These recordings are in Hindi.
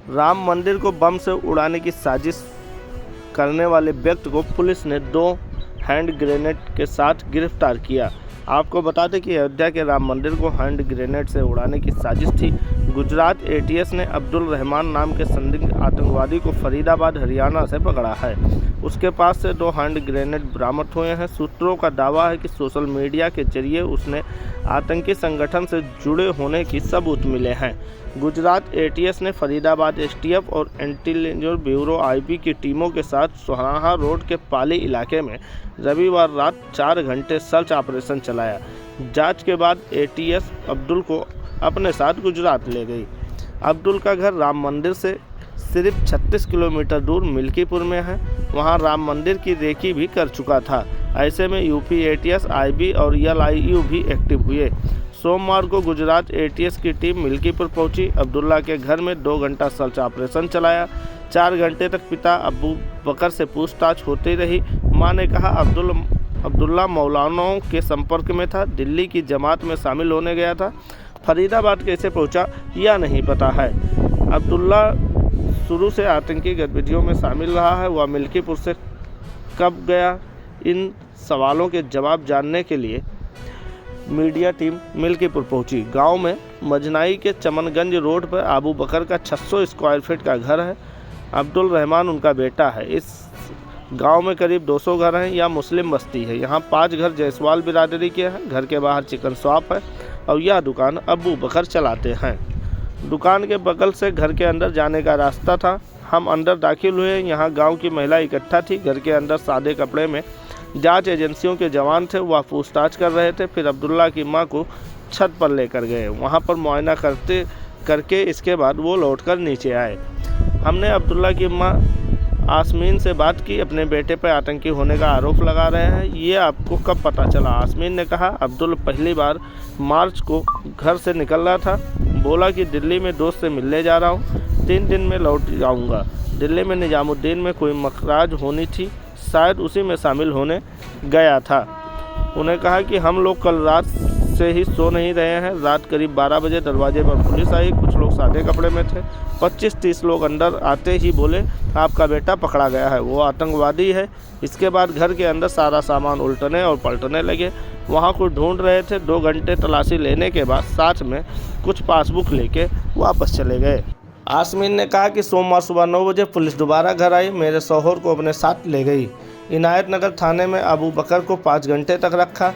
राम मंदिर को बम से उड़ाने की साजिश करने वाले व्यक्ति को पुलिस ने 2 हैंड ग्रेनेड के साथ गिरफ्तार किया। आपको बता दें कि अयोध्या के राम मंदिर को हैंड ग्रेनेड से उड़ाने की साजिश थी। गुजरात एटीएस ने अब्दुल रहमान नाम के संदिग्ध आतंकवादी को फरीदाबाद हरियाणा से पकड़ा है। उसके पास से 2 हैंड ग्रेनेड बरामद हुए हैं। सूत्रों का दावा है कि सोशल मीडिया के जरिए उसने आतंकी संगठन से जुड़े होने की सबूत मिले हैं। गुजरात एटीएस ने फरीदाबाद एसटीएफ और इंटेलिजेंस ब्यूरो आईबी की टीमों के साथ सोहाना रोड के पाली इलाके में रविवार रात 4 घंटे सर्च ऑपरेशन चलाया। जांच के बाद एटीएस अब्दुल को अपने साथ गुजरात ले गई। अब्दुल का घर राम मंदिर से सिर्फ 36 किलोमीटर दूर मिल्कीपुर में है। वहां राम मंदिर की रेकी भी कर चुका था। ऐसे में यूपी एटीएस, आईबी और एलआईयू भी एक्टिव हुए। सोमवार को गुजरात एटीएस की टीम मिल्कीपुर पहुंची। अब्दुल्ला के घर में 2 घंटा सर्च ऑपरेशन चलाया। 4 घंटे तक पिता अबू बकर से पूछताछ होती रही। मां ने कहा अब्दुल्ला मौलानाओं के संपर्क में था, दिल्ली की जमात में शामिल होने गया था। फरीदाबाद कैसे पहुंचा यह नहीं पता है। अब्दुल्ला शुरू से आतंकी गतिविधियों में शामिल रहा है। वह मिल्कीपुर से कब गया, इन सवालों के जवाब जानने के लिए मीडिया टीम मिल्कीपुर पहुंची। गांव में मजनाई के चमनगंज रोड पर अबू बकर का 600 स्क्वायर फीट का घर है। अब्दुल रहमान उनका बेटा है। इस गांव में करीब 200 घर हैं। यह मुस्लिम बस्ती है। यहाँ 5 घर जायसवाल बिरादरी के हैं। घर के बाहर चिकन शॉप है और यह दुकान अबू बकर चलाते हैं। दुकान के बगल से घर के अंदर जाने का रास्ता था। हम अंदर दाखिल हुए। यहाँ गांव की महिला इकट्ठा थी। घर के अंदर सादे कपड़े में जांच एजेंसियों के जवान थे। वह पूछताछ कर रहे थे। फिर अब्दुल्ला की मां को छत पर लेकर गए। वहां पर मुआयना करके इसके बाद वो लौटकर नीचे आए। हमने अब्दुल्ला की मां आसमीन से बात की। अपने बेटे पर आतंकी होने का आरोप लगा रहे हैं। ये आपको कब पता चला? आसमीन ने कहा, अब्दुल पहली बार मार्च को घर से निकल रहा था। बोला कि दिल्ली में दोस्त से मिलने जा रहा हूँ, 3 दिन में लौट जाऊँगा। दिल्ली में निजामुद्दीन में कोई मखराज होनी थी, शायद उसी में शामिल होने गया था। उन्हें कहा कि हम लोग कल रात से ही सो नहीं रहे हैं। रात करीब 12 बजे दरवाजे पर पुलिस आई। कुछ लोग सादे कपड़े में थे। 25-30 लोग अंदर आते ही बोले, आपका बेटा पकड़ा गया है, वो आतंकवादी है। इसके बाद घर के अंदर सारा सामान उल्टने और पलटने लगे। वहाँ कुछ ढूंढ रहे थे। 2 घंटे तलाशी लेने के बाद साथ में कुछ पासबुक लेके वापस चले गए। आसमीन ने कहा कि सोमवार सुबह 9 बजे पुलिस दोबारा घर आई। मेरे शौहर को अपने साथ ले गई। इनायत नगर थाने में अबू बकर को 5 घंटे तक रखा।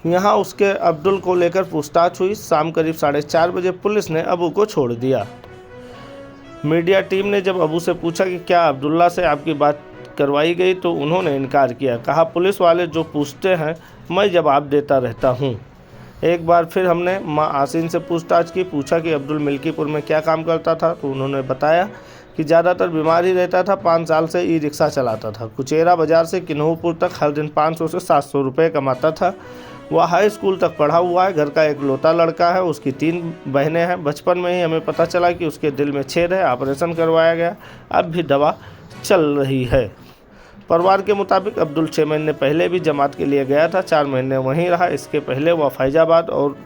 यहाँ उसके अब्दुल को लेकर पूछताछ हुई। शाम करीब 4:30 बजे पुलिस ने अबू को छोड़ दिया। मीडिया टीम ने जब अबू से पूछा कि क्या अब्दुल्ला से आपकी बात करवाई गई, तो उन्होंने इनकार किया। कहा, पुलिस वाले जो पूछते हैं मैं जवाब देता रहता हूँ। एक बार फिर हमने मां आसीन से पूछताछ की। पूछा कि अब्दुल मिल्कीपुर में क्या काम करता था, तो उन्होंने बताया कि ज़्यादातर बीमार ही रहता था। 5 साल से ई रिक्शा चलाता था। कुचेरा बाज़ार से किन्हूपुर तक हर दिन 500 से 700 रुपये कमाता था। वह हाई स्कूल तक पढ़ा हुआ है। घर का इकलौता लड़का है। उसकी 3 बहनें हैं। बचपन में ही हमें पता चला कि उसके दिल में छेद है। ऑपरेशन करवाया गया। अब भी दवा चल रही है। परिवार के मुताबिक अब्दुल 6 महीने पहले भी जमात के लिए गया था। 4 महीने वहीं रहा। इसके पहले वह फैजाबाद और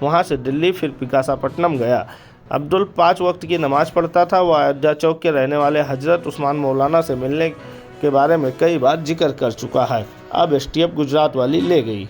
वहां से दिल्ली, फिर विकासापट्टनम गया। अब्दुल 5 वक्त की नमाज पढ़ता था। वह अयोध्या चौक के रहने वाले हजरत उस्मान मौलाना से मिलने के बारे में कई बार जिक्र कर चुका है। अब एसटीएफ गुजरात वाली ले गई।